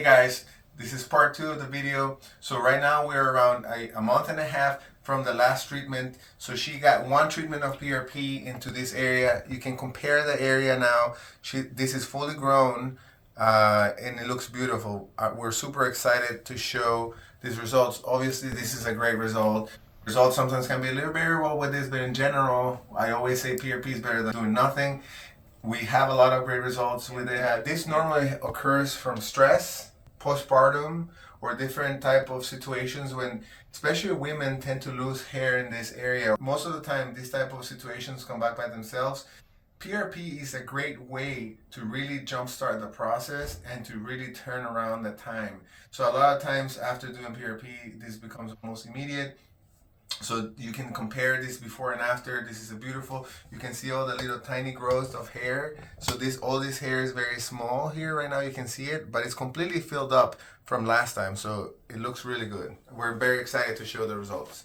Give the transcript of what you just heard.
guys, this is part 2 of the video. So right now we're around a month and a half from the last treatment. So she got 1 treatment of PRP into this area. You can compare the area now. This is fully grown and it looks beautiful. We're super excited to show these results. Obviously this is a great result. Results sometimes can be a little variable with this, but in general, I always say PRP is better than doing nothing. We have a lot of great results with it. This normally occurs from stress, postpartum, or different type of situations when especially women tend to lose hair in this area. Most of the time, these type of situations come back by themselves. PRP is a great way to really jumpstart the process and to really turn around the time. So a lot of times after doing PRP, this becomes almost immediate. So you can compare this before and after. This is a beautiful, you can see all the little tiny growth of hair. So all this hair is very small here right now, you can see it, but it's completely filled up from last time. So it looks really good. We're very excited to show the results.